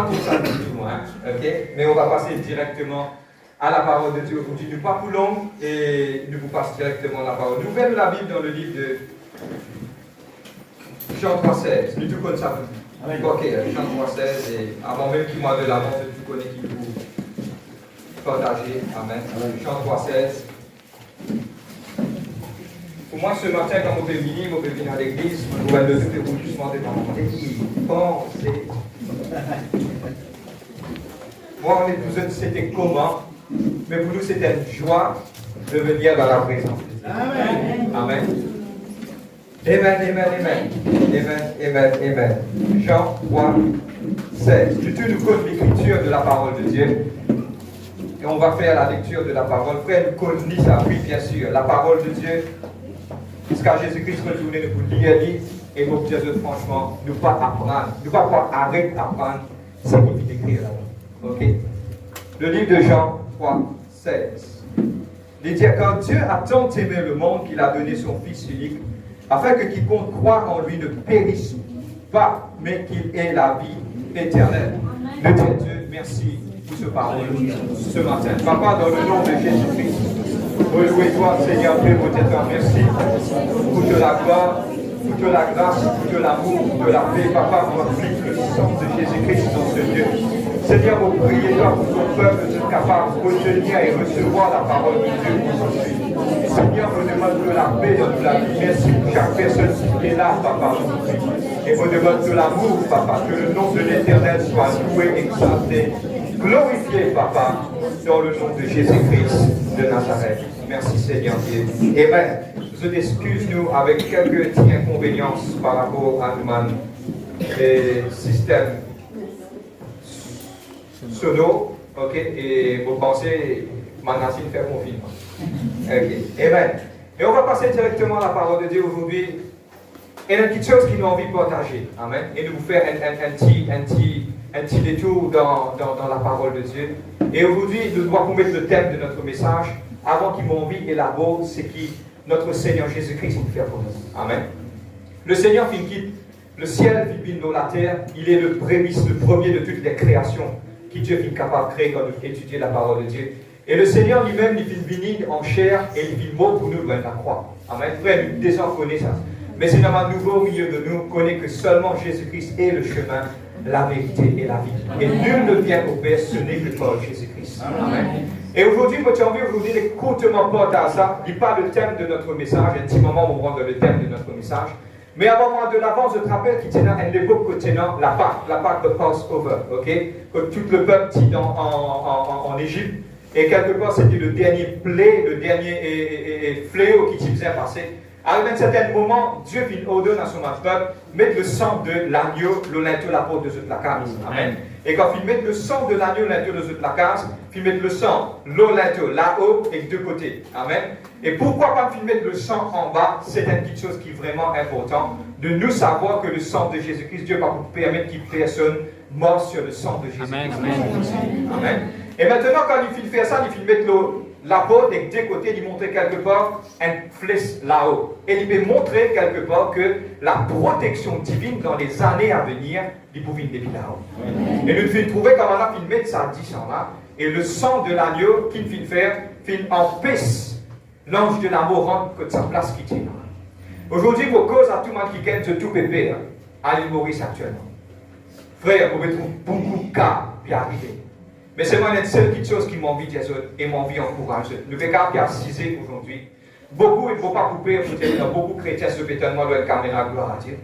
pas pour ça du tout, hein, ok? Mais on va passer directement à la parole de Dieu aujourd'hui. Nous pas pour long et nous vous passons directement la parole. Nous ouvrons la Bible dans le livre de Jean 3,16. Nous tout connaissons ça. Ok, Jean 3,16 et avant même qu'il m'en de l'avance, tout connaît qui vous partager. Amen. Jean 3,16. Pour moi, ce matin, quand on peut venir à l'église, on va le faire justement devant mon église. Pensez. Moi, on est tous c'était comment, mais pour nous, c'était une joie de venir dans la présence de Dieu. Amen. Amen. Amen, amen, amen. Amen, amen, amen. Jean 3,16. Du tout, nous code l'écriture de la parole de Dieu. Et on va faire la lecture de la parole. Frère, nous connaissons ça, oui, bien sûr. La parole de Dieu, jusqu'à Jésus-Christ retourné, nous pouvons lire, et nous dire franchement, nous ne pas apprendre, nous ne pas arrêter d'apprendre ce qu'il vient d'écrire là-bas. Ok? Le livre de Jean 3,16. Il dit, quand Dieu a tant aimé le monde qu'il a donné son Fils unique, afin que quiconque croit en lui ne périsse pas, mais qu'il ait la vie éternelle. Nous disons Dieu, merci pour ce parole ce matin. Papa, dans le nom de Jésus-Christ, louez-toi, Seigneur Dieu, merci pour de la gloire, pour de la grâce, pour de l'amour, pour de la paix. Papa, on applique le sang de Jésus-Christ dans ce lieu. Seigneur, vous priez toi pour ton peuple soit capable de retenir et recevoir la parole de Dieu aujourd'hui. Seigneur, vous demande de la paix dans la vie. Merci pour chaque personne qui est là, Papa, aujourd'hui. Et vous demande de l'amour, Papa, que le nom de l'Éternel soit loué, exalté, glorifié, Papa, dans le nom de Jésus-Christ de Nazareth. Merci, Seigneur Dieu. Amen. Je m'excuse, nous, avec quelques petits inconvénients par rapport à notre système sonore, ok, et vous pensez, Manassine fait confinement. Ok, amen. Et on va passer directement à la parole de Dieu aujourd'hui. Et il y a une petite chose qui nous a envie de partager. Amen. Et de vous faire un petit détour dans la parole de Dieu. Et aujourd'hui, nous devons mettre le thème de notre message avant qu'il m'en envie élabore ce qui notre Seigneur Jésus-Christ nous fait pour nous. Amen. Le Seigneur qui quitte le ciel, qui vit dans la terre, il est le prémisse, le premier de toutes les créations qui Dieu est capable de créer quand nous étudions la parole de Dieu. Et le Seigneur lui-même, il vit venir en chair et il vit mort pour nous dans la croix. Amen. Frère, nous déjà connaissons ça. Mais c'est dans un nouveau milieu de nous, connaît que seulement Jésus-Christ est le chemin, la vérité et la vie. Et nul ne vient au Père, ce n'est que par Jésus-Christ. Amen. Et aujourd'hui, j'ai envie de vous dire courtement porter à ça. Il n'est pas le thème de notre message. Un petit moment, on va prendre le thème de notre message. Mais avant de l'avance, je te rappelle qu'il y a une époque que tenant la Pâque de Passover, ok? Que tout le peuple dit en Égypte. Et quelque part, c'était le dernier fléau qui s'y faisait passer. À un certain moment, Dieu fit ordonne à son peuple mettre le sang de l'agneau, le linteau, la peau de la case. Amen. Et quand il met le sang de l'agneau, le linteau de la case, il met le sang, le linteau, là-haut et de deux côtés. Amen. Et pourquoi pas il mettre le sang en bas? C'est une petite chose qui est vraiment importante de nous savoir que le sang de Jésus-Christ, Dieu va vous permettre qu'il personne mort sur le sang de Jésus-Christ. Amen. Amen. Et maintenant, quand il fait ça, il fait mettre la peau des deux côtés, il montrer quelque part un flèche là-haut. Et il peut montrer quelque part que la protection divine dans les années à venir, il pouvait depuis là-haut. Et nous devons trouver comment on a filmé ça 10 ans là. Et le sang de l'agneau qu'il fait faire, fait empêche l'ange de la mort rentre que de sa place qui tient. Aujourd'hui, vos causes à tout le monde qui gagne de tout pépé à l'île Maurice actuellement. Frère, vous pouvez trouver beaucoup de cas qui arrivent. Mais c'est moi une seule petite chose qui m'envie de dire et m'envie d'encourager. Le bécard qui a cisé aujourd'hui, beaucoup, il ne faut pas couper, beaucoup de chrétiens se pétonnent dans la caméra, gloire à Dieu.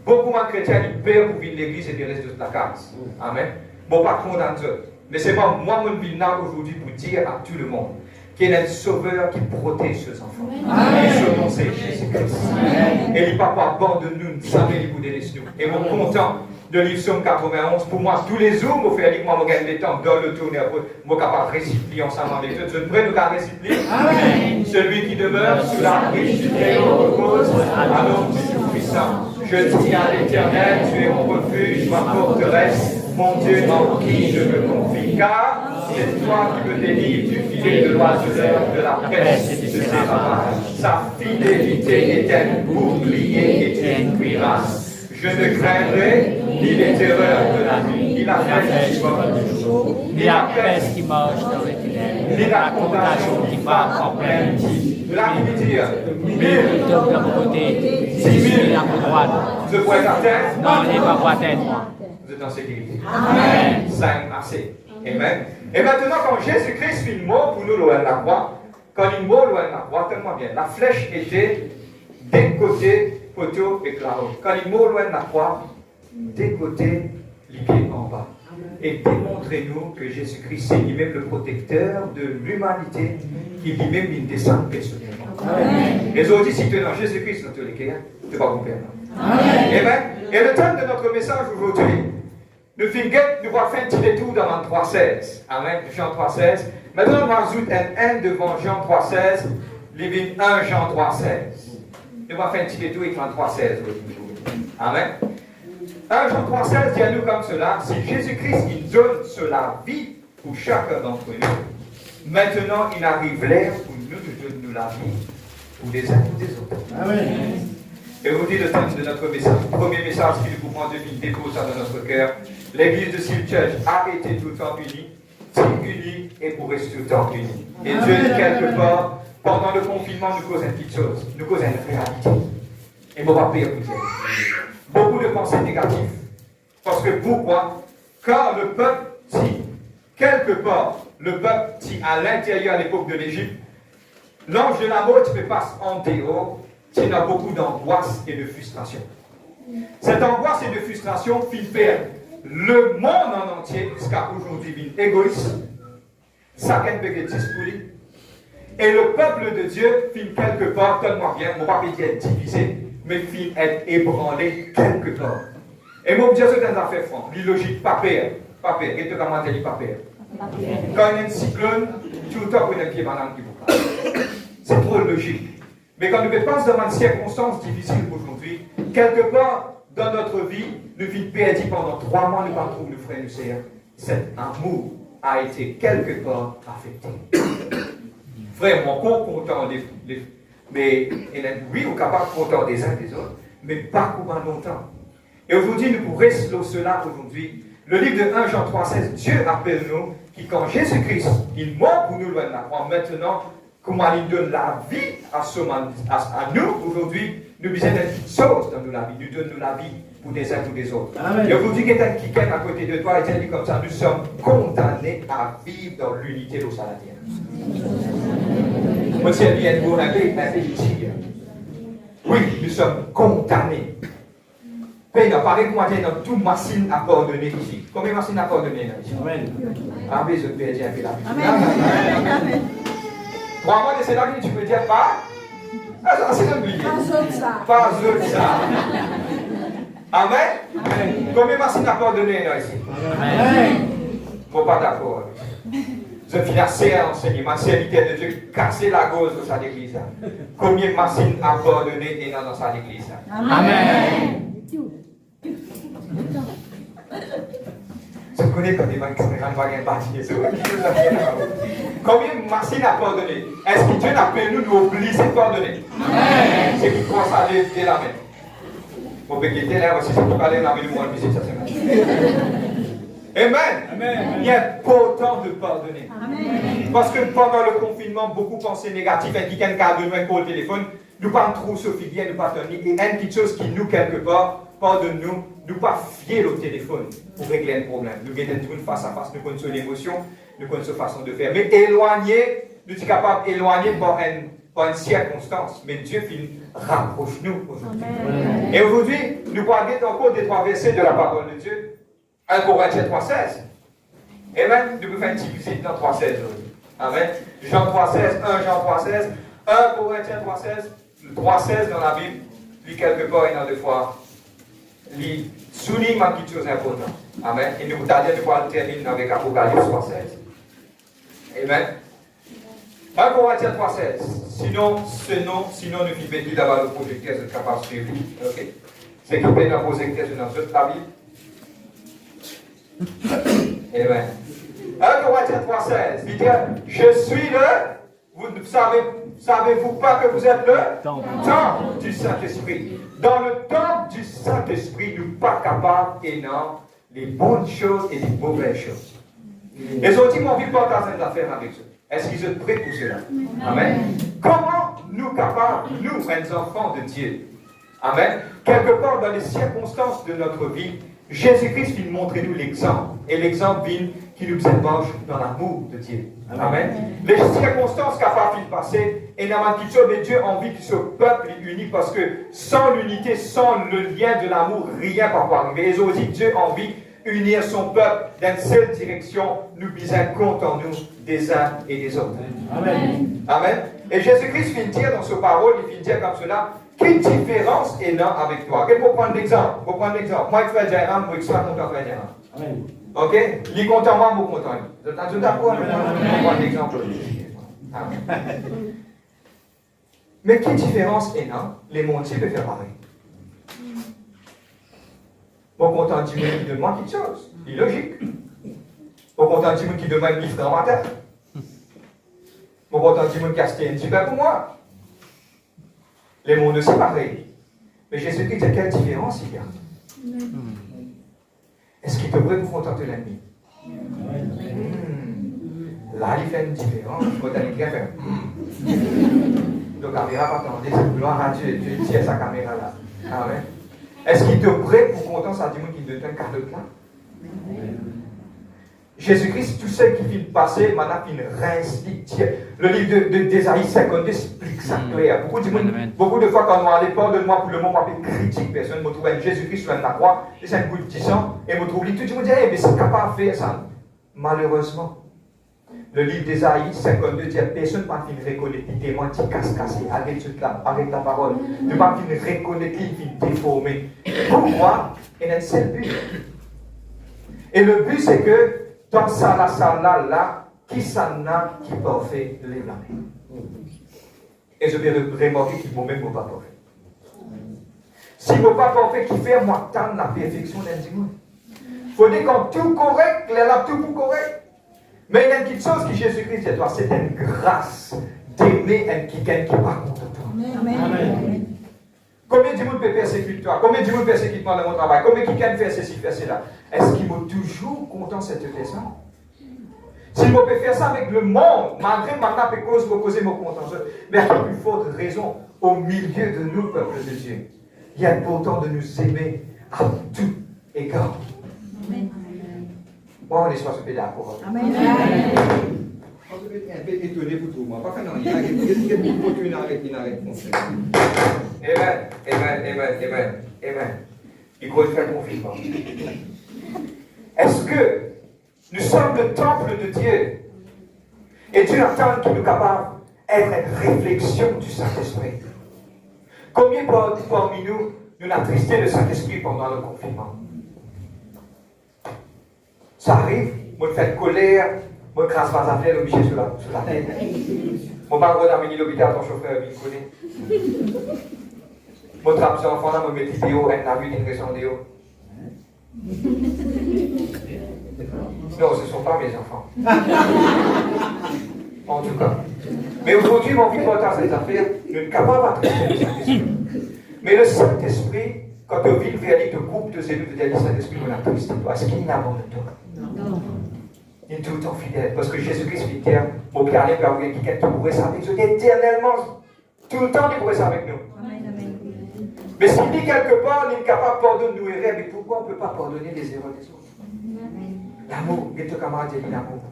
Beaucoup de chrétiens, ils perdent pour vivre l'église et le reste de la case. Amen. Bon, pas condamner Dieu. Mais c'est moi, je viens là aujourd'hui pour dire à tout le monde qu'il y a un sauveur qui protège ses enfants. Et ce nom, c'est Jésus-Christ. Et il ne va pas abandonner nous, jamais il vous délaisse nous. Et mon content de livre Somme 91, pour moi, tous les jours, je fais moi, je gagne le temps dans le tournée, je suis capable de réciter ensemble avec eux. Je ne pourrais nous pas réciter. Celui qui demeure sous la riche du Très-Haut repose à l'ombre du Tout-Puissant. Je dis à l'Éternel, tu es mon refuge, ma forteresse, mon Dieu en qui je me confie, car c'est toi qui me délivres du filet de l'oiseleur, de la peste et de ses ravages. Sa fidélité est un bouclier et une cuirasse. Je ne craindrai ni les terreurs de la nuit, ni la flèche qui vole du jour, ni la peste qui marche dans les ténèbres, ni la contagion qui frappe en pleine nuit. De la nuit dire, 1000 de mon côté, 10 000 à ma droite. Je pourrais t'atteindre. Non, il n'est pas pour atteindre moi. Vous êtes en sécurité. Amen. 5 assez. Amen. Et maintenant, quand Jésus-Christ fit mort pour nous loin de la croix, quand il mort loin de la croix, tenez-moi bien, la flèche était d'un côté, poteau et là-haut. Quand il mort loin de la croix, d'un côté, les pieds en bas. Et démontrez-nous que Jésus-Christ, c'est lui-même le protecteur de l'humanité, qui lui-même il descend personnellement. Amen. Les autres, si tu es dans Jésus-Christ, dans tous les cas, tu ne vas pas comprendre. Amen. Et le thème de notre message aujourd'hui, nous va faire un petit détour dans Jean 3,16. Amen. Jean 3,16. Maintenant, on va ajouter un 1 devant Jean 3,16, les 1 Jean 3,16. Nous va faire un petit détour avec Jean 3,16. Amen. 1 Jean 3,16 dit à nous comme cela, si Jésus-Christ il donne cela vie pour chacun d'entre nous, maintenant il arrive l'heure pour nous de donner la vie pour les uns et des autres. Amen. Et vous dites le thème de notre message, le premier message qui nous comprend depuis le dépôt ça dans notre cœur. L'église de Seal Church a été tout le temps unie et pour rester tout le temps unie. Et Dieu dit quelque part, pendant le confinement, nous causons une petite chose, nous causons une réalité. Et on va payer pour Dieu. Beaucoup de pensées négatives. Parce que pourquoi? Car le peuple dit, quelque part, le peuple dit à l'intérieur à l'époque de l'Égypte, l'ange de la mort te passe en dehors, tu as beaucoup d'angoisse et de frustration. Cette angoisse et de frustration fit faire le monde en entier, jusqu'à aujourd'hui, égoïste, chacun peut être disponible. Et le peuple de Dieu fit quelque part, tellement bien, mon papa dit être divisé, mais fit être ébranlé quelque part. Et mon Dieu, c'est une affaire franche, l'illogique, pas peur, et tout comment dire, pas peur. Quand il y a un cyclone, tout le temps, il y a un pied banane qui vous parle. C'est trop logique. Mais quand nous passons dans une circonstance difficile aujourd'hui, quelque part dans notre vie, nous vivons perdu pendant 3 mois, nous ne trouvons nos frères et nos sœurs. Cet amour a été quelque part affecté. Frère, mon corps content mais oui, on est capable de content des uns des autres, mais pas pour longtemps. Et aujourd'hui, nous pourrons rester cela aujourd'hui. Le livre de 1 Jean 3,16, Dieu appelle nous, qui quand Jésus-Christ, il mort pour nous loin de la croix, maintenant, comment il donne la vie à nous, aujourd'hui, nous besoin d'une chose dans la vie, nous donne la vie pour des uns pour des autres. Amen. Et aujourd'hui, quelqu'un qui est à côté de toi, il dit comme ça, nous sommes condamnés à vivre dans l'unité de Saladienne. Moi, c'est bien pour un pays, oui, nous sommes condamnés. Il n'a pas récommandé dans toute machine à pardonner ici. Combien de machines à pardonner ici? Amen. Ah, mais je peux dire un peu la vie. Amen. 3 mois de cette année, tu peux dire pas? Ah, c'est oublié. Pas autre ça. Amen. Combien de machines à pardonner ici? Amen. Bon, pas d'accord. Je financé à l'enseignement, serviteur de Dieu, casser la gauche de sa église. Combien de machines à pardonner dans sa église? Amen. Je connais quand des gens qui sont bâtis. Combien de machines à pardonner? Est-ce que Dieu n'a pas nous oublier de pardonner? Amen. C'est qui croit ça dès la main. Vous pouvez quitter là, si vous parlez dans le monde, c'est ça. Amen. Il est important de pardonner. Amen. Parce que pendant le confinement, beaucoup pensaient négatif. Et quelqu'un qui a besoin pour le téléphone, nous pas trop se fier, nous pas tenir. Et une petite chose qui nous, quelque part, pardonne-nous, nous pas fier au téléphone pour régler un problème. Nous gagnons face à face, nous connaissons l'émotion, nous connaissons la façon de faire. Mais éloigner, nous sommes capables d'éloigner par une circonstance. Mais Dieu rapproche-nous aujourd'hui. Et aujourd'hui, nous parlons encore des 3 versets de la parole de Dieu. 1 Corinthiens 3,16. Amen. Nous pouvons faire une petite visite dans 3,16 aujourd'hui. Amen. Jean 3,16, 1 Jean 3,16, 1 Corinthiens 3,16, 3,16 dans la Bible, puis quelque part, il y en a 2 fois. Il souligne une petite chose importante. Amen. Et nous allons terminer avec Apocalypse 3,16. Amen. 1 Corinthiens 3,16. Sinon, nous vivons tout d'abord le projecteur, c'est capable de suivre. Ok. C'est qui peut nous projecteur sur notre la Bible. Amen. 1 Corinthiens 3,16. Il dit, je suis le, Savez-vous pas que vous êtes le Temple. temple du Saint-Esprit? Dans le temple du Saint-Esprit, nous ne sommes pas capables et non les bonnes choses et les mauvaises choses. Les autres m'ont vu pas dans cette affaire avec eux. Est-ce qu'ils sont prêts pour cela? Amen. Comment nous capables, nous, les enfants de Dieu, amen, quelque part dans les circonstances de notre vie, Jésus-Christ vient montrer nous l'exemple. Et l'exemple vient qui nous ébauche dans l'amour de Dieu. Amen. Les circonstances capables de passer, et dans mais Dieu a envie que ce peuple est uni parce que sans l'unité, sans le lien de l'amour, rien ne va arriver. Et aussi, Dieu a envie unir son peuple dans une seule direction, nous bisons compte en nous des uns et des autres. Amen. Amen. Et Jésus-Christ vient dire dans sa parole, il vient dire comme cela, quelle différence est là avec toi? Quel pour prendre l'exemple? Pour prendre l'exemple. Moi, je fais Jairam, moi, je suis content de faire Jairam. Amen. Ok? Il est content, moi, je suis content. Vous êtes tout d'accord? On prend l'exemple. Amen. Mais quelle différence est là? Les montiers peuvent faire pareil. Bon, content de dire qui demande quelque chose. C'est logique. Bon, content de dire qui demande un livre dans ma tête. Bon, content de dire qui a acheté un petit peu pour moi. Les mondes c'est pareil. Mais Jésus-Christ dit quelle différence il y a? Est-ce qu'il devrait vous contenter l'ennemi? Là, il fait une différence. Quand il fait donc, la caméra va tendre. C'est gloire à Dieu. Dieu tient sa caméra là. Amen. Est-ce qu'il devrait pour content ça dit qu'il donne un quart de plein? Jésus-Christ, tout ce qui vient de passer, maintenant, il réexplique. Le livre d'Ésaïe 52 explique ça clair. Beaucoup de fois, quand on allait pas de moi pour le moment, on critique personne, me trouve Jésus-Christ sur la croix, et c'est un coup de 10 ans, et me trouve tout le monde dit, mais c'est capable de faire ça. Malheureusement, le livre d'Ésaïe 52 dit, personne ne va reconnaître les témoins qui cassent, avec la parole. Ne va pas reconnaître les déformés. Pourquoi? Il y a un seul but. Et le but, c'est que, dans ça là, qui s'en a qui peut faire les blâmer. Et je vais remarquer qu'il ne même pas parfait. Si vous ne pas parfait, qui fait moi tant la perfection d'un dimanche. Il faut dire qu'on tout correct, il a tout pour correct. Mais il y a une chose que Jésus-Christ dit à toi, c'est une grâce d'aimer un quelqu'un qui va contre toi. Amen. Combien de monde peut persécuter toi? Combien de monde persécute moi dans mon travail? Combien de quelqu'un fait ceci, fait cela? Est-ce qu'il m'a toujours content cette personne? S'il peut faire ça avec le monde, malgré maintenant peut causer mon content, mais à la plus forte raison, au milieu de nous, peuple de Dieu, il y a important de nous aimer à tout égard. Amen. Bon, on est soit ce pays d'accord. Amen. Je vais être un peu étonné pour tout le monde. Pas que non, il y a une réponse. Amen. Il faut faire confinement. Est-ce que nous sommes le temple de Dieu? Et Dieu attend qu'il nous capable d'être une réflexion du Saint-Esprit. Combien parmi nous, nous attristé le Saint-Esprit pendant le confinement? Ça arrive, moi je fais colère, moi je crasse ma affaire obligé sur la tête. Mon père va amener l'hôpital, ton chauffeur il connaît. Moi je trappe ces enfants là, moi je mets des vidéos, elle n'a vu une raison de haut. Non, ce ne sont pas mes enfants. En tout cas. Mais aujourd'hui, mon vie porte à ces affaires, nous sommes capables d'attrister le Saint-Esprit. Mais le Saint-Esprit, quand tu vis vers lui, te coupe de celui de le Saint-Esprit, on a tristé toi. Est-ce qu'il n'abandonne toi? Non. Il est tout le temps fidèle. Parce que Jésus-Christ vit terre, mon Père, il y a quelqu'un qui pourrait ça avec nous éternellement. Tout le temps, il pourrait ça avec nous. Mais s'il dit quelque part, il est capable de pardonner nos erreurs, mais pourquoi on ne peut pas pardonner les erreurs des autres? L'amour, il est ton camarade, il dit l'amour.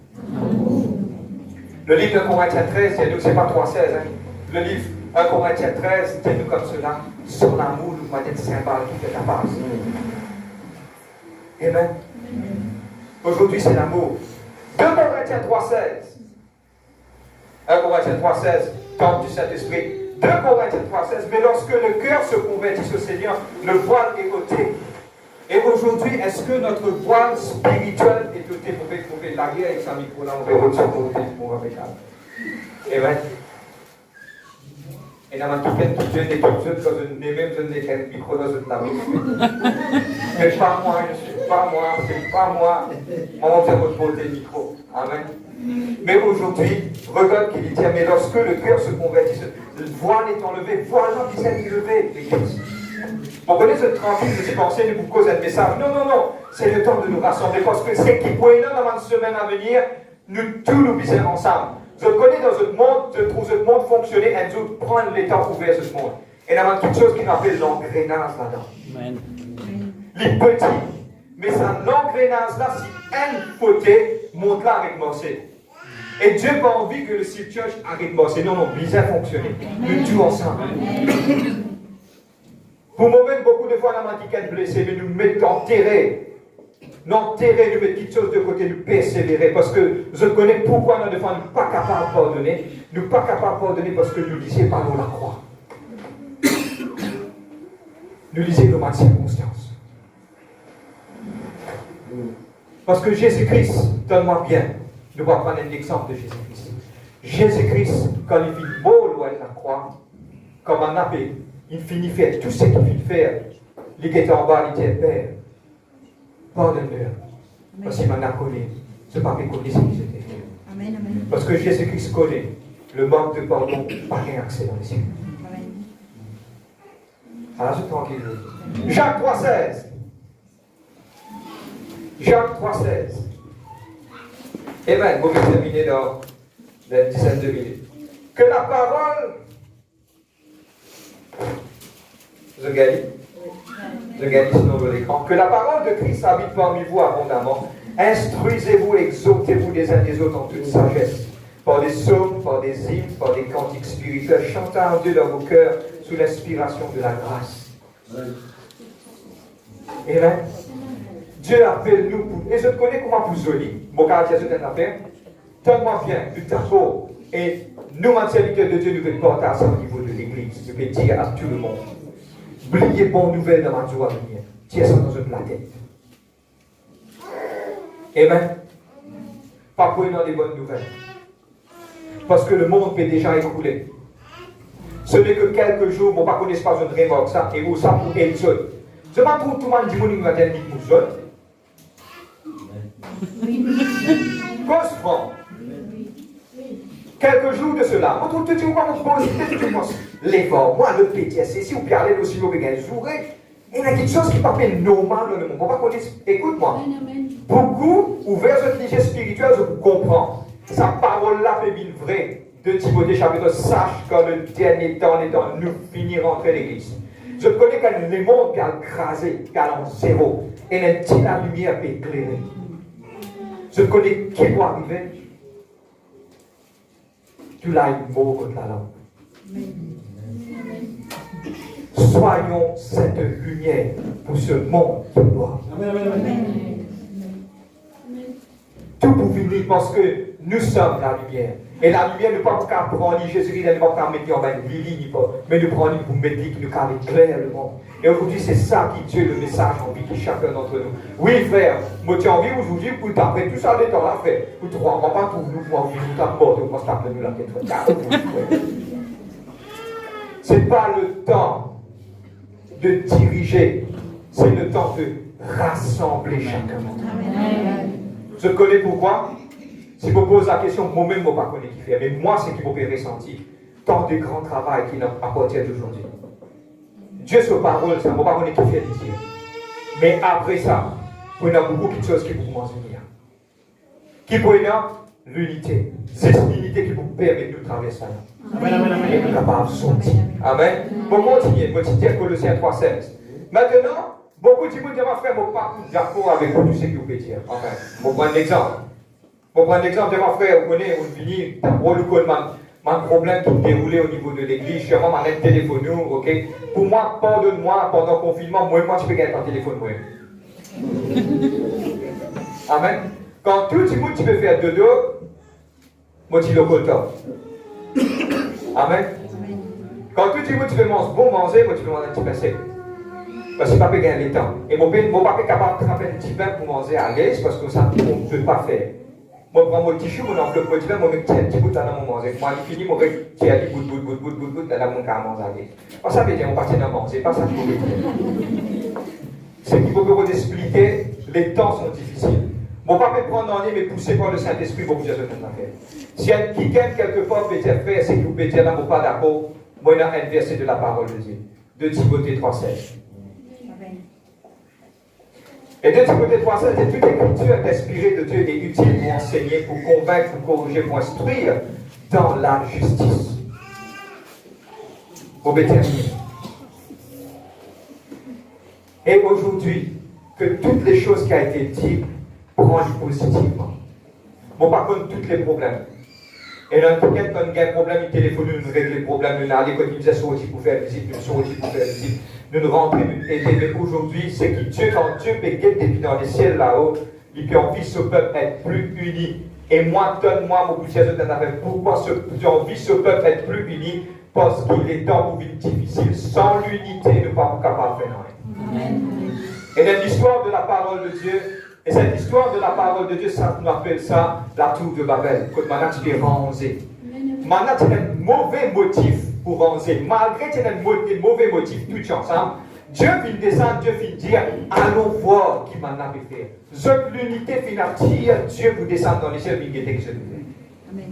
Le livre de Corinthiens 13, il dit, c'est pas 3,16, hein. Le livre 1 Corinthiens 13, dit nous comme cela, sur l'amour, nous va être symbole qui fait la base. Amen. Aujourd'hui, c'est l'amour. 2 Corinthiens 3,16. 1 Corinthiens 3,16, temple du Saint-Esprit. 2 Corinthiens 3,16, mais lorsque le cœur se convertit au Seigneur, le voile est ôté. Et aujourd'hui, est-ce que notre voile spirituel est ôté? Pour faire la guerre avec sa micro là, on va retirer pour Amen. Et dans ma quelqu'un qui vient des personnes, quand je n'ai même besoin de micro dans une table. Mais pas moi, c'est pas moi. On va faire votre beauté micro. Amen. Mais aujourd'hui, regarde qu'il dit, mais lorsque le cœur se convertit, le voile est enlevé, voilà qui s'est élevé, l'Église. Vous connaissez ce tranquille, vous pensez, ne vous cause un message. Non, non, non, c'est le temps de nous rassembler, parce que c'est qui pour dans la semaine à venir, nous tous nous bisons ensemble. Je connais dans ce monde, je trouve ce monde fonctionner, et nous prendre les temps pour ouvrir ce monde. Et il y a quelque chose qui appelle l'engrenage là-dedans. Amen. Les petits. Mais ça, l'engrenage là, si un côté, monte là avec Mossé. Et Dieu n'a pas envie que le City Church arrête Mossé. Non, non, bien fonctionner. Nous tous ensemble. Pour moi, même beaucoup de fois, on a un blessé, mais nous mettons enterrés. Nous enterrer, nous mettre quelque chose de côté, nous persévérer. Parce que je connais pourquoi nous ne sommes pas capables de pardonner. Nous ne sommes pas capables de pardonner parce que nous lisions par nous la croix. Nous lisions nos circonstances. Parce que Jésus-Christ, donne-moi bien, nous allons prendre un exemple de Jésus-Christ. Jésus-Christ, quand il vit beau loin de la croix, comme un appel, il finit faire tout ce qu'il finit faire. Il qui était en bas, il dit, Père, pardonne-leur. Parce qu'il m'en a connu. Ce n'est pas qu'il connaît ce qu'ils étaient fait. Parce que Jésus-Christ connaît le manque de pardon, pas rien accès dans les cieux. Alors, je suis tranquille. Jacques 3,16. Jacques 3,16. Et bien, vous pouvez terminer dans une dizaine de minutes. Que la parole. Je gagne sur l'écran. Que la parole de Christ habite parmi vous abondamment. Instruisez-vous, exhortez-vous les uns des autres en toute sagesse. Par des psaumes, par des hymnes, par des cantiques spirituels, chantant en Dieu dans vos cœurs sous l'inspiration de la grâce. Amen. Dieu appelle nous, et je connais comment vous joli. Mon caractère, c'est une affaire. Donne-moi bien du tableau. Et nous, en serviteurs de Dieu, nous devons porter ça au niveau de l'Église. Nous devons dire à tout le monde. Oubliez bonne nouvelle dans ma joie à venir. Tiens ça dans une la tête. Amen. Pas pour dans les bonnes nouvelles. Parce que le monde peut déjà écouler. Ce n'est que quelques jours, on ne connaît pas une remorque, ça, et où ça pour être seul. Je m'en trouve tout le monde dit que nous avons dit pour seul. Cause franc. Quelques jours de cela, on trouve tout le monde l'effort. Moi, le PTSD, si vous parlez aussi, vous pouvez jouer. Il y a quelque chose qui n'est pas normal dans le monde. On va connaître. Écoute-moi. Beaucoup ouverts sur le sujet spirituel, je vous comprends. Sa parole-là fait bien vrai. De Timothée chapitre, sache quand le dernier temps est dans nous finir entrer l'église. Je connais quand le monde qui a crasé, qui a en zéro, et la lumière peut éclairer. Je connais qui doit arriver. Tu l'as une mot contre la lampe. Soyons cette lumière pour ce monde qui doit. Tout pour finir parce que nous sommes la lumière. Et la lumière ne peut pas prendre Jésus-Christ, elle ne peut pas mettre en bas Lili, mais nous prenons pour mettre qui nous éclaire le monde. Et aujourd'hui, c'est ça qui tue le message en vie qui chacun d'entre nous. Oui, frère, moi tu as envie aujourd'hui pour t'apprendre tout ça, les temps là, frère. Pour te rendre pas pour nous, pour envie nous t'apporter, pour t'appeler nous la tête. Ce n'est pas le temps de diriger, c'est le temps de rassembler chacun d'entre nous. Je connais pourquoi. Si vous posez la question, moi-même, je ne sais pas qui fait, mais moi, c'est qui vous pouvez ressentir. Tant de grand travail qui nous appartient d'aujourd'hui. Dieu, sur parole, ça ne va pas qui fait Dieu. Mais après ça, il y a beaucoup de choses qui vous mentionnent. Qui pour l'unité. C'est l'unité qui vous permet de traverser ça. Et nous capables de sortir. Amen. Bon, continuez. Moi, je dis Colossiens 3,16. Maintenant, beaucoup de gens disent, ma frère, je ne suis pas d'accord avec vous, tu sais ce que vous pouvez dire. Enfin, je vais prendre un exemple. Pour prendre l'exemple de ma frère, vous connaissez, on finit, pour le coup, mon problème qui déroulait au niveau de l'église, je suis vraiment un téléphone, ok? Pour moi, pardonne-moi, pendant le confinement, moi, je peux gagner ton téléphone, moi. Amen. Quand tout le monde tu peux faire de dos, moi, tu le content. Amen. Quand tout le monde tu peux manger, bon manger, moi, tu peux manger un petit peu sec. Parce que je ne peux pas gagner le temps. Et mon papa est capable de tremper un petit pain pour manger à l'aise, parce que ça, on ne peut pas faire. Moi, je prends mon tissu, mon enveloppe, mon petit pain, moi, je mets un petit bout dans mon manger. Moi, je finis, je tiens un bout dans mon cas à manger. Ça veut dire, on partit dans manger, c'est pas ça qu'il faut dire. C'est qu'il faut que vous expliquer, les temps sont difficiles. Mon papa peut prendre en nez, mais poussé par le Saint-Esprit pour que je fasse affaire. Si un qui aime quelque part peut dire faire, c'est que vous pouvez dire là, mon pas d'accord, moi, il y a un verset de la parole de Dieu. De Timothée 3,16. Et de Timothée 3,16, c'est toute écriture est inspirée de Dieu et utile pour enseigner, pour convaincre, pour corriger, pour instruire dans la justice. Pour terminer. Et aujourd'hui, que toutes les choses qui ont été dites, prends-les positivement. Bon, par contre, tous les problèmes. Et là, quelqu'un, quand il y a un problème, il téléphone, nous règle les problèmes, nous allons, quand il nous a sorti pour faire visite, nous sorti pour faire visite, nous nous rentrons, nous aider. Mais aujourd'hui, c'est que Dieu, quand Dieu peut guetter depuis dans les ciels là-haut, il peut envie ce peuple être plus uni. Et moi, donne-moi mon budget de affaire. Pourquoi j'ai envie ce peuple être plus uni? Parce qu'il est dans une vie difficile. Sans l'unité, nous ne sommes pas capables de faire rien. Et dans l'histoire de la parole de Dieu, et cette histoire de la parole de Dieu, ça nous appelle ça la tour de Babel. Quand maintenant tu es rangé. Maintenant tu as un mauvais motif pour ranger. Malgré que tu as un mauvais motif, tous ensemble, Dieu vient descendre, Dieu vient dire, allons voir qui maintenant peut faire. Cette l'unité financière, Dieu vous descend dans les cieux, vient guetter que je le fais.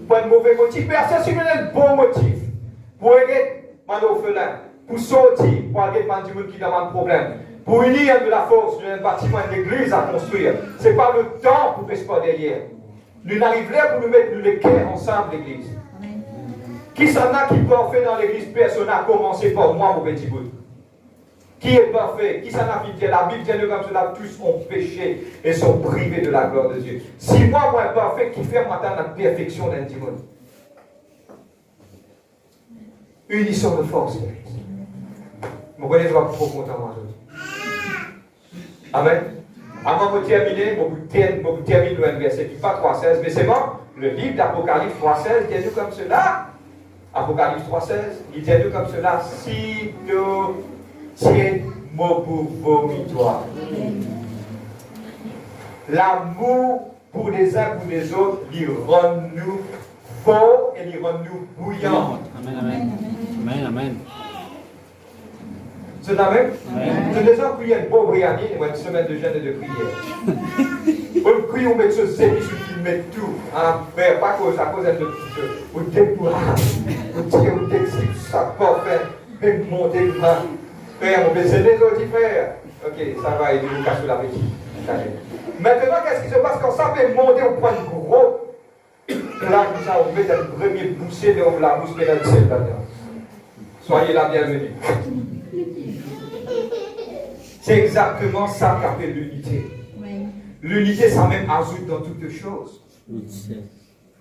Pas un mauvais motif, mais c'est sûr un bon motif. Pour aider mon orphelin, pour sortir, pour aider mon monde qui a un problème. Pour unir de la force, un bâtiment, une église à construire. Ce n'est pas le temps pour rester derrière. Nous n'arrivons pas pour nous mettre les cœurs ensemble, l'église. Qui s'en a qui est parfait dans l'église? Personne n'a commencé par moi, mon petit bout. Qui est parfait? Qui s'en a dit? La Bible dit comme cela, tous ont péché et sont privés de la gloire de Dieu. Si moi, parfait, qui fait maintenant la perfection d'un monde? Unissons nos forces, l'église. Vous connaissez pas trop content, moi, Amen. Avant de terminer, je termine le verset qui pas 3,16, mais c'est bon. Le livre d'Apocalypse 3,16 dit nous comme cela. Apocalypse 3,16, il dit nous comme cela. Si nous tiens pour vomitoire. L'amour pour les uns pour les autres, il rend nous forts et il rend nous bouillants. Amen, amen. Amen, amen. C'est la même? C'est des gens qui ont une bonne prière, une semaine de jeûne et de prière. On prie, on met ce service, on met tout. Mais pas à cause de tout. On décourage, on tire, on t'excite, ça pas faire, même monter le main. Frère, on baisse les autres, frère. Ok, ça va, il nous cache l'appétit. Maintenant, qu'est-ce qui se passe quand ça fait monter au point de gros? Là, ça, on met un premier bouchée de la bouche qui est là-dedans. Soyez la bienvenue. C'est exactement ça qu'appelle l'unité. Oui. L'unité, ça même ajoute dans toutes choses.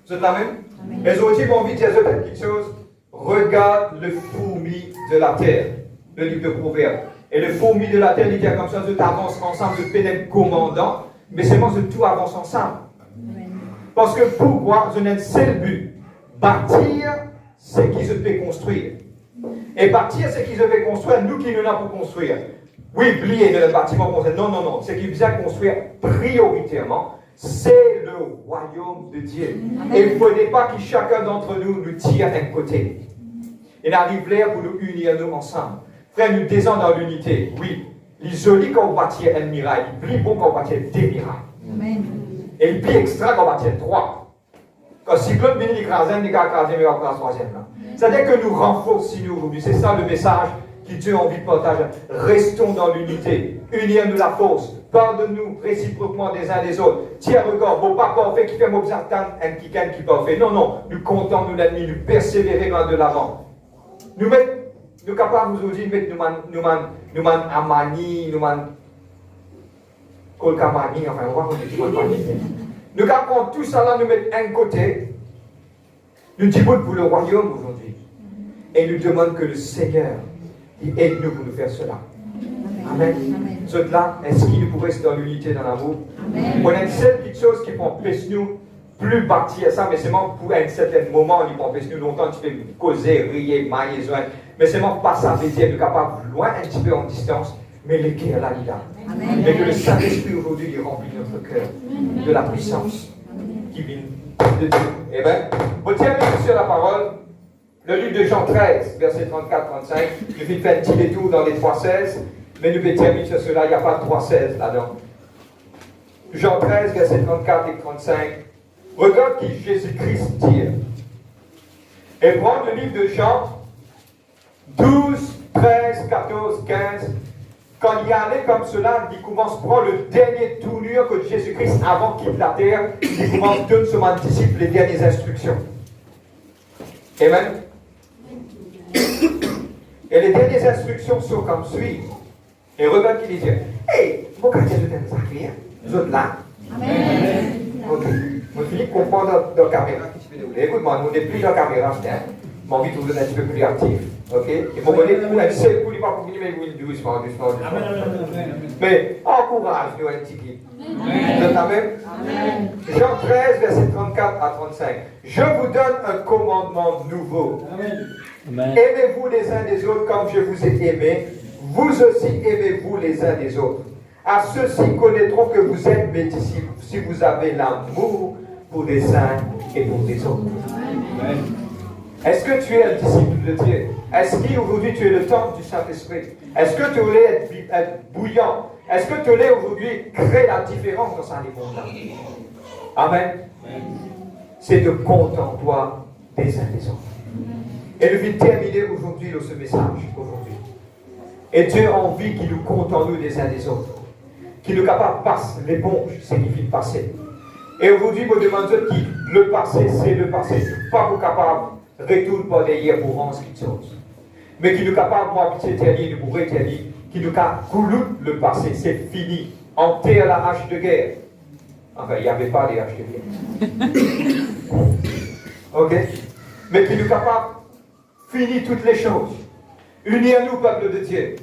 C'est la même? Et aujourd'hui, mon envie de dire quelque chose. Regarde le fourmi de la terre. Le livre de Proverbes. Et le fourmi de la terre, il dit comme ça, je t'avance ensemble, je pénètre commandant, mais c'est moi, je tout avance ensemble. Parce que pourquoi? Je n'ai un seul but. Bâtir, c'est qui je peux construire. Et bâtir, c'est qui je vais construire, nous qui nous avons pour construire. Oui, oubliez le bâtiment construire. Non, non, non. Ce qui vient construire prioritairement, c'est le royaume de Dieu. Amen. Et il ne faudrait pas que chacun d'entre nous nous tire d'un côté. Il arrive l'air pour nous unir nous ensemble. Frère, nous descendons dans l'unité. Oui, il est joli quand on bâtit un mirail. Il est plus bon quand on bâtit des miracles. Amen. Et il est plus extra quand on bâtit trois. Quand cyclone vient l'écraser, il va écraser, mais on va troisième là. C'est-à-dire que nous renforçons aujourd'hui. C'est ça le message que Dieu a envie de partager. Restons dans l'unité. Unir-nous la force. Pardonne-nous réciproquement des uns des autres. Tiens, regarde, vos pas parfaits qui fait m'observer un qui gagne qui parfait. Non, non. Nous comptons nous l'ennemi, nous persévérer loin de l'avant. Nous mettons, nous capables aujourd'hui de mettre nous amani, nous kolkamani, enfin, on va qu'on dit kolkamani. Nous capables tout ça là, nous mettre un côté. Nous disons pour le royaume aujourd'hui. Et nous demandons que le Seigneur aide-nous pour nous faire cela. Amen. Cela, est-ce qu'il pourrait rester dans l'unité, dans l'amour? On a une seule petite chose qui empêche nous plus bâtir ça, mais c'est pour un certain moment, il empêche nous longtemps, tu peux causer, rire, mailler, joindre. Mais c'est pas ça, veut dire, nous capables loin un petit peu en distance, mais le cœur là, il a. Mais que le Saint-Esprit aujourd'hui, il remplit notre cœur de la puissance qui vient de Dieu. Eh bien, vous terminez sur la parole. Le livre de Jean 13, verset 34-35, je vais faire un petit détour dans les 3.16, mais nous vais terminer sur cela, il n'y a pas de 3.16 là-dedans. Jean 13, versets 34 et 35. Regarde qui Jésus-Christ dit. Et prends le livre de Jean 12, 13, 14, 15. Quand il y allait comme cela, il commence à prendre le dernier tournure que Jésus-Christ, avant qu'il quitte la terre, il commence à donner son disciple les dernières instructions. Amen. Et les dernières instructions sont comme suit. Et regarde qu'il dit, hey, pourquoi tu as fait vous autres là? Amen. Ok. Vous finissez de comprendre dans la caméra. Écoute-moi, nous n'est plus dans la caméra, j'ai envie de vous donner un petit peu plus actif. Ok? Et vous connaissez, vous avez seul, vous ne pouvez pas continuer, mais vous doucement. Mais encourage-nous un petit peu. Amen. Jean 13, verset 34 à 35. Je vous donne un commandement nouveau. Amen. Aimez-vous les uns des autres comme je vous ai aimé. Vous aussi aimez-vous les uns des autres. À ceux-ci connaîtront que vous êtes mes disciples si vous avez l'amour pour les uns et pour les autres. Amen. Est-ce que tu es un disciple de Dieu? Est-ce qu'aujourd'hui tu es le temple du Saint-Esprit? Est-ce que tu voulais être bouillant? Est-ce que tu voulais aujourd'hui créer la différence dans sa monde-là? Amen. C'est de contenter des uns des autres. Et je vais terminer aujourd'hui ce message aujourd'hui. Et Dieu a envie qu'il nous contente nous des uns des autres. Qu'il nous capable de passer l'éponge, signifie le passé. Et aujourd'hui, je me demande qui le passé, c'est le passé. Pas pour capable retourner par derrière pour rendre ce qu'il chose. Mais qu'il nous capable, moi, pitié éternelle, nous pourrait dire, qu'il nous capable le passé, c'est fini. Enterre la hache de guerre. Enfin, il n'y avait pas de hache de guerre. Ok? Mais qu'il nous capable finir toutes les choses. Unir-nous, peuple de Dieu.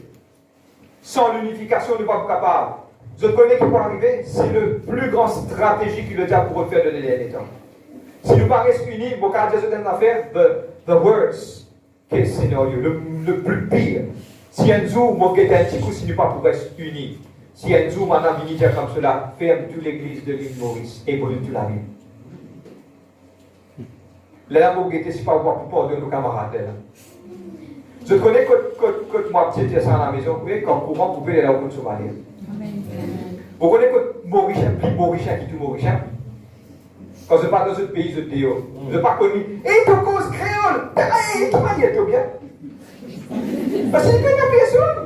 Sans l'unification, nous ne sommes pas capables. Je connais qui peut arriver, c'est le plus grand stratégie que le diable pourrait faire de les temps. Si nous paraissons unis, mon cas de cette affaire, the worst case scenario, le plus pire. Si un jour, mon gars un petit coup, si nous ne pourrions pas être unis. Si un jour, madame vient dire comme cela, ferme toute l'église de l'île Maurice et brûle toute la ville. Là, mon gars, c'est pas pour pardonner nos camarades. Je connais que moi, petit ça à la maison, quand courant, vous pouvez aller au bout de ce balai. Vous connaissez que Mauricien, plus Mauricien qui tout Mauricien. Quand je parle dans ce pays, je dis, je ne pas connu. Et ton cause créole, comment il est bien? Parce qu'il n'y a personne.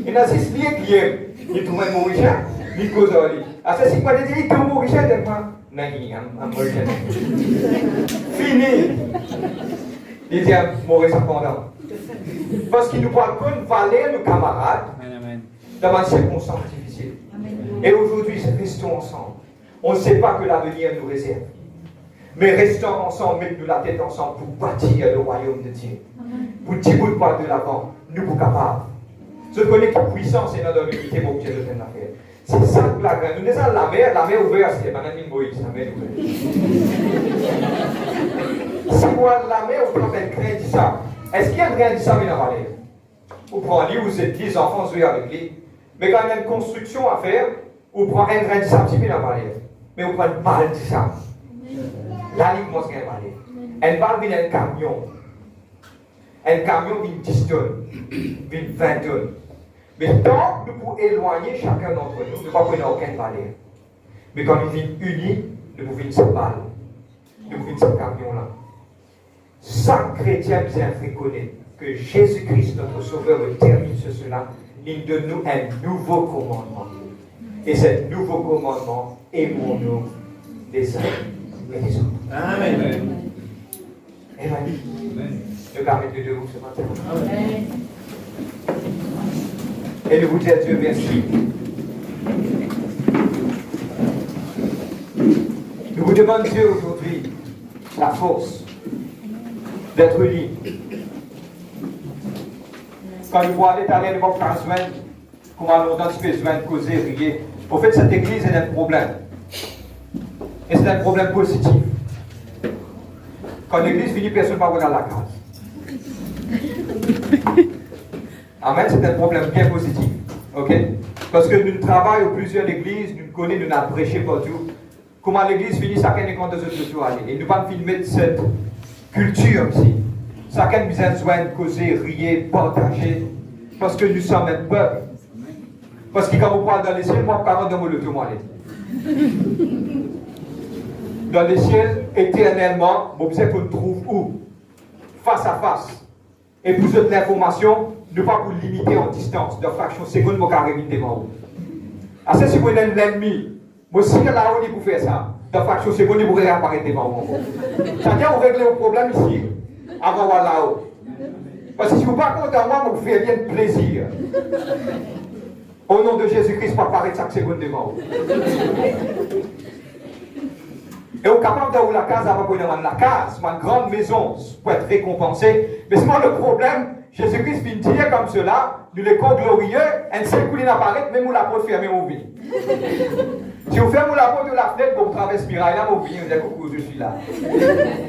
Il y a 6 liens qui aiment. Il trouve un Mauricien, il cause à lui. À ce moment-là, il dit, il est un Mauricien, il non, un Mauricien. Fini. Il dit, Maurice pendant. Parce qu'il nous parle comme valer nos camarades dans une circonstance difficile. Et aujourd'hui, restons ensemble. On ne sait pas que l'avenir nous réserve. Mais restons ensemble, mettons la tête ensemble pour bâtir le royaume de Dieu. Pour tirer le pas de l'avant, nous sommes capables. Je connais que puissance et notre unité, mon Dieu, de faire. C'est ça que la grande. Nous sommes la mer ouverte, c'est Madame Moïse, la mer ouverte. Si moi, la mer, on prend un grain de sable. Est-ce qu'il y a un grain de sable dans la vallée? Vous prenez, vous êtes 10 enfants, vous avec lui. Mais quand il y a une construction à faire, vous prenez un grain de sable, c'est dans la vallée. Mais vous prenez une balle de sable. Là, il commence à vallée. Une balle vient un camion. Un camion vient 10 tonnes, vient 20 tonnes. Mais tant nous pouvons éloigner chacun d'entre nous, nous ne pouvons pas aucune vallée. Mais quand nous venons unis, nous pouvons cette balle. Nous pouvons ce camion-là. Chaque chrétien bien reconnaît que Jésus-Christ, notre Sauveur, termine cela. Il donne nous un nouveau commandement. Et ce nouveau commandement, aimons-nous les uns et les autres. Amen. Amen. Nous permettons de vous ce matin. Amen. Et nous vous disons Dieu merci. Nous vous demandons Dieu aujourd'hui la force d'être unis. Quand nous voyons l'éternel, nous avons besoin, comment longtemps tu as besoin de causer, rier. Au fait, cette église est un problème. Et c'est un problème positif. Quand l'église finit, personne ne va venir à la case. Amen, c'est un problème bien positif. Ok? Parce que nous travaillons dans plusieurs églises, nous connaissons, nous avons prêché partout. Comment l'église finit, chacun est contre de tout aller. Et nous allons filmer cette culture ici. Chacun a besoin de causer, rier, partager. Parce que nous sommes un peuple. Parce que quand vous parlez dans les cieux, moi, je parle dans le tout, moi. Dans les ciels, éternellement, vous savez qu'on le trouve où? Face à face. Et pour cette information, ne pas vous limiter en distance. De fraction seconde, vous arrivez devant vous. Alors, si vous êtes l'ennemi, vous si là-haut, vous faites ça. De fraction seconde, vous pourrez apparaître devant vous. C'est-à-dire, vous réglez le problème ici, avant là-haut. Parce que si vous ne pas content, moi, vous faites bien de plaisir. Au nom de Jésus-Christ, pas apparaître chaque seconde devant vous. Et vous êtes capable d'avoir la case avant qu'on ait la case, ma grande maison pour être récompensée. Mais c'est moi le problème, Jésus-Christ vient dire comme cela, nous les corps glorieux, un seul coup n'apparaît, même où la porte fermée, on vit. Si vous fermez la porte de la fenêtre, vous traversez Mirail, là, vous venez, vous dites coucou, je suis là.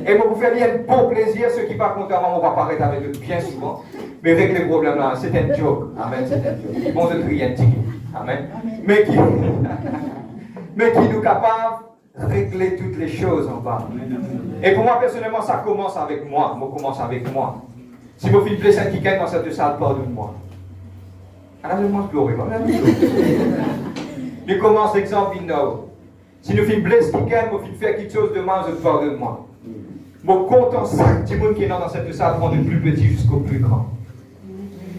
Et vous faites bien un bon plaisir, ceux qui ne sont pas contents, on va apparaître avec eux bien souvent. Mais avec les problèmes là, c'est un joke. Amen, c'est un joke. Ils vont se trier un ticket. Amen. Mais qui nous capable régler toutes les choses en bas. Et pour moi, personnellement, ça commence avec moi. Ça commence avec moi. Si vous faites blesser un ticket dans cette salle, pardonne-moi. Alors, je mange glorieux. Je commence l'exemple now. Si nous faites blesser un ticket, vous faites faire quelque chose de mal, je pardonne-moi. Je suis content, chaque petit monde qui est dans cette salle, prendre du plus petit jusqu'au plus grand.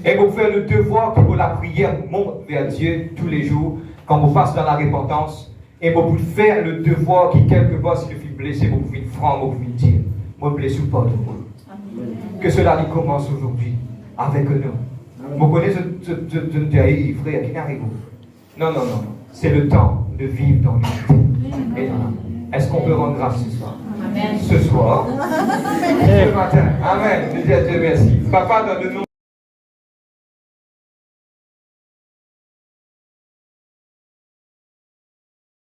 Et vous faites le devoir que la prière monte vers Dieu tous les jours, quand vous passez dans la repentance. Et vous pouvez faire le devoir qui, quelque part, si vous êtes blessé, vous pouvez franc, vous pouvez dire, moi, blessé ou pas de moi. Que cela commence aujourd'hui avec nous. Vous connaissez ce frère qui n'arrive pas. Non, non, non. C'est le temps de vivre dans l'unité. Est-ce qu'on peut rendre grâce ce soir? Amen. Ce soir. Ce matin. Amen. Je dis à Dieu merci. Papa, dans le nom